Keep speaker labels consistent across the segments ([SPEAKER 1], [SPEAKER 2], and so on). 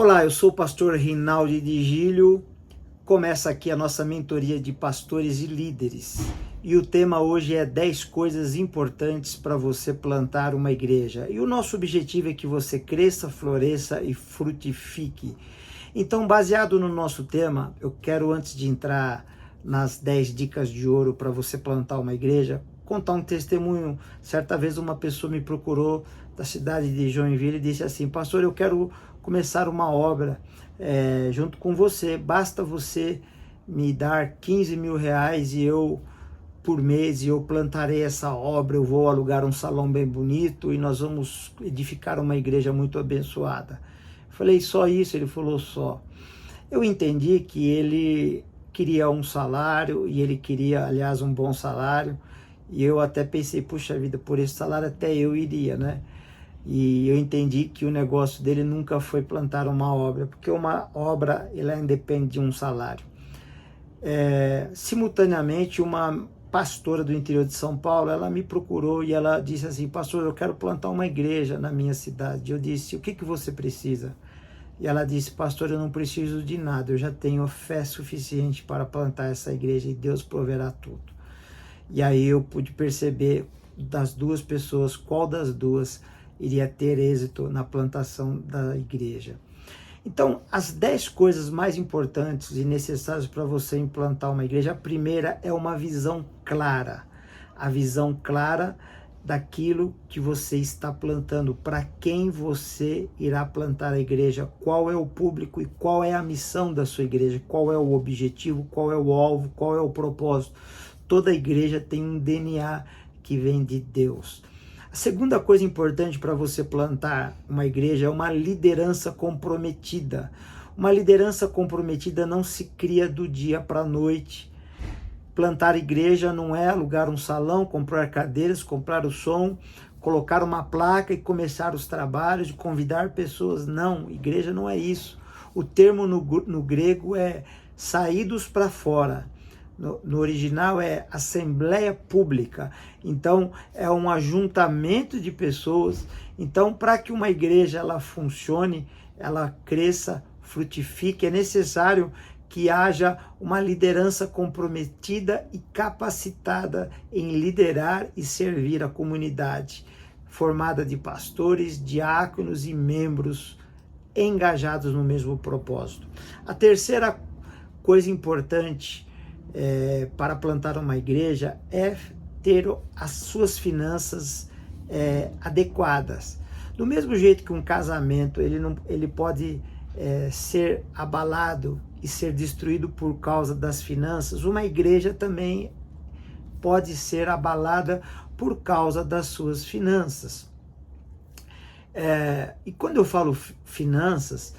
[SPEAKER 1] Olá, eu sou o pastor Rinaldi de Gílio. Começa aqui a nossa mentoria de pastores e líderes. E o tema hoje é 10 coisas importantes para você plantar uma igreja. E o nosso objetivo é que você cresça, floresça e frutifique. Então, baseado no nosso tema, eu quero, antes de entrar nas 10 dicas de ouro para você plantar uma igreja, contar um testemunho. Certa vez uma pessoa me procurou da cidade de Joinville e disse assim: pastor, eu quero começar uma obra junto com você, basta você me dar 15 mil reais e eu, por mês, e eu plantarei essa obra, eu vou alugar um salão bem bonito e nós vamos edificar uma igreja muito abençoada. Eu falei, só isso? Ele falou, só. Eu entendi que ele queria um salário e ele queria, aliás, um bom salário, e eu até pensei, puxa vida, por esse salário até eu iria, né? E eu entendi que o negócio dele nunca foi plantar uma obra, porque uma obra ela independe de um salário. Simultaneamente, uma pastora do interior de São Paulo, ela me procurou e ela disse assim, pastor, eu quero plantar uma igreja na minha cidade. Eu disse, o que você precisa? E ela disse, pastor, eu não preciso de nada, eu já tenho fé suficiente para plantar essa igreja e Deus proverá tudo. E aí eu pude perceber das duas pessoas, qual das duas iria ter êxito na plantação da igreja. Então, as 10 coisas mais importantes e necessárias para você implantar uma igreja, a primeira é uma visão clara. A visão clara daquilo que você está plantando, para quem você irá plantar a igreja, qual é o público e qual é a missão da sua igreja, qual é o objetivo, qual é o alvo, qual é o propósito. Toda igreja tem um DNA que vem de Deus. A segunda coisa importante para você plantar uma igreja é uma liderança comprometida. Uma liderança comprometida não se cria do dia para a noite. Plantar igreja não é alugar um salão, comprar cadeiras, comprar o som, colocar uma placa e começar os trabalhos de convidar pessoas. Não, igreja não é isso. O termo no grego é saídos para fora. No original é assembleia pública, então é um ajuntamento de pessoas. Então, para que uma igreja ela funcione, ela cresça, frutifique, é necessário que haja uma liderança comprometida e capacitada em liderar e servir a comunidade, formada de pastores, diáconos e membros engajados no mesmo propósito. A terceira coisa importante para plantar uma igreja é ter as suas finanças adequadas. Do mesmo jeito que um casamento ele pode ser abalado e ser destruído por causa das finanças, uma igreja também pode ser abalada por causa das suas finanças. E quando eu falo finanças,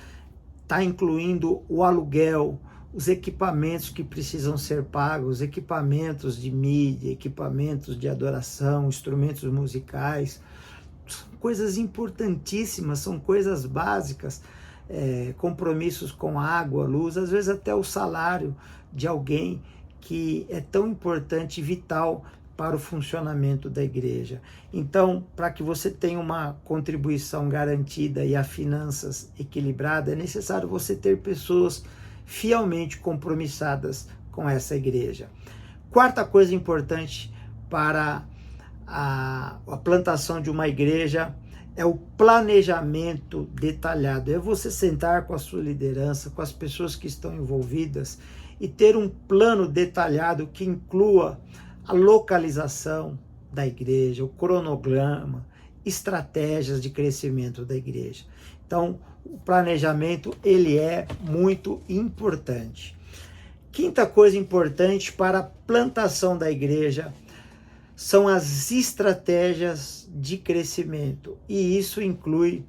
[SPEAKER 1] está incluindo o aluguel, os equipamentos que precisam ser pagos, equipamentos de mídia, equipamentos de adoração, instrumentos musicais, são coisas importantíssimas, são coisas básicas, compromissos com água, luz, às vezes até o salário de alguém que é tão importante e vital para o funcionamento da igreja. Então, para que você tenha uma contribuição garantida e as finanças equilibradas, é necessário você ter pessoas fielmente compromissadas com essa igreja. Quarta coisa importante para a plantação de uma igreja é o planejamento detalhado. É você sentar com a sua liderança, com as pessoas que estão envolvidas e ter um plano detalhado que inclua a localização da igreja, o cronograma, estratégias de crescimento da igreja. Então, o planejamento, ele é muito importante. Quinta coisa importante para a plantação da igreja são as estratégias de crescimento. E isso inclui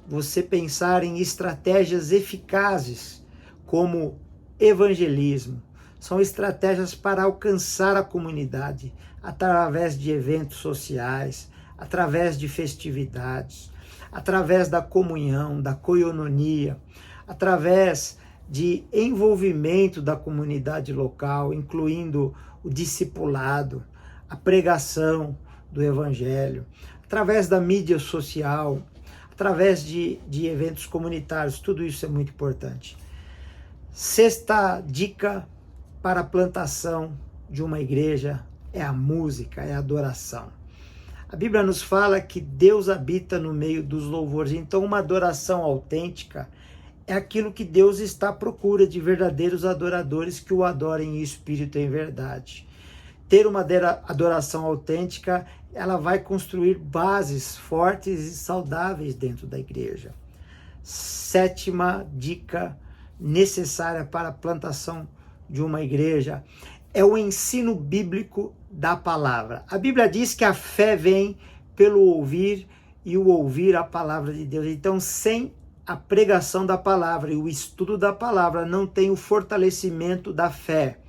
[SPEAKER 1] você pensar em estratégias eficazes, como evangelismo. São estratégias para alcançar a comunidade através de eventos sociais, através de festividades, através da comunhão, da coinonia, através de envolvimento da comunidade local, incluindo o discipulado, a pregação do evangelho, através da mídia social, através de eventos comunitários. Tudo isso é muito importante. Sexta dica para a plantação de uma igreja é a música, é a adoração. A Bíblia nos fala que Deus habita no meio dos louvores. Então, uma adoração autêntica é aquilo que Deus está à procura de verdadeiros adoradores que o adorem em espírito e em verdade. Ter uma adoração autêntica, ela vai construir bases fortes e saudáveis dentro da igreja. Sétima dica necessária para a plantação de uma igreja é o ensino bíblico da palavra. A Bíblia diz que a fé vem pelo ouvir e o ouvir a palavra de Deus. Então, sem a pregação da palavra e o estudo da palavra, não tem o fortalecimento da fé.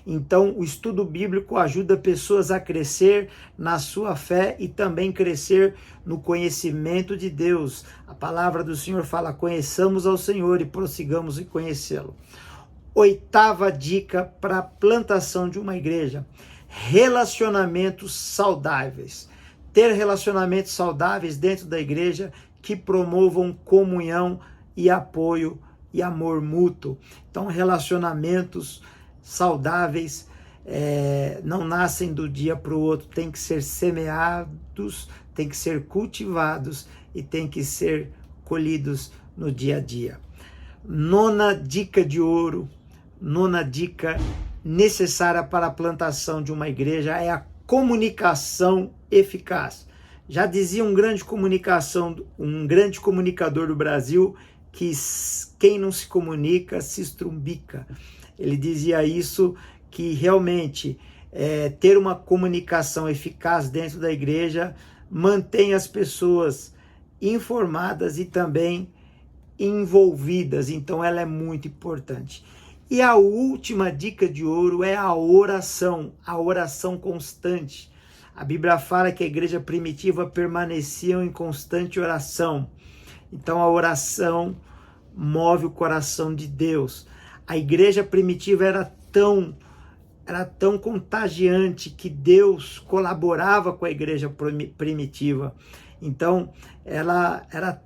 [SPEAKER 1] Então, o estudo bíblico ajuda pessoas a crescer na sua fé e também crescer no conhecimento de Deus. A palavra do Senhor fala: conheçamos ao Senhor e prossigamos em conhecê-lo. Oitava dica para a plantação de uma igreja: relacionamentos saudáveis. Ter relacionamentos saudáveis dentro da igreja que promovam comunhão e apoio e amor mútuo. Então, relacionamentos saudáveis não nascem do dia para o outro, tem que ser semeados, tem que ser cultivados e tem que ser colhidos no dia a dia. Nona dica de ouro, nona dica necessária para a plantação de uma igreja é a comunicação eficaz. Já dizia um grande comunicador do Brasil que quem não se comunica se estrumbica. Ele dizia isso, que realmente ter uma comunicação eficaz dentro da igreja mantém as pessoas informadas e também envolvidas. Então ela é muito importante. E a última dica de ouro é a oração constante. A Bíblia fala que a igreja primitiva permanecia em constante oração. Então a oração move o coração de Deus. A igreja primitiva era tão contagiante que Deus colaborava com a igreja primitiva. Então ela era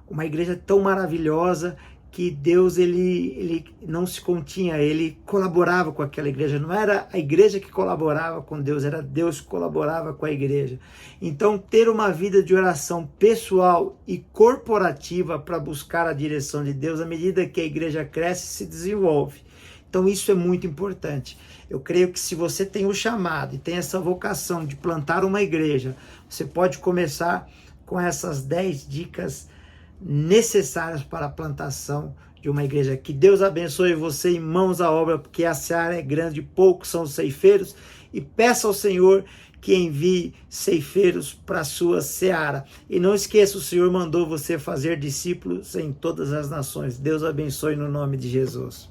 [SPEAKER 1] uma igreja tão maravilhosa que Deus ele não se continha, ele colaborava com aquela igreja. Não era a igreja que colaborava com Deus, era Deus que colaborava com a igreja. Então, ter uma vida de oração pessoal e corporativa para buscar a direção de Deus, à medida que a igreja cresce, se desenvolve. Então, isso é muito importante. Eu creio que se você tem o chamado e tem essa vocação de plantar uma igreja, você pode começar com essas 10 dicas necessárias para a plantação de uma igreja. Que Deus abençoe você em mãos à obra, porque a seara é grande, poucos são os ceifeiros, e peça ao Senhor que envie ceifeiros para a sua seara. E não esqueça, o Senhor mandou você fazer discípulos em todas as nações. Deus abençoe no nome de Jesus.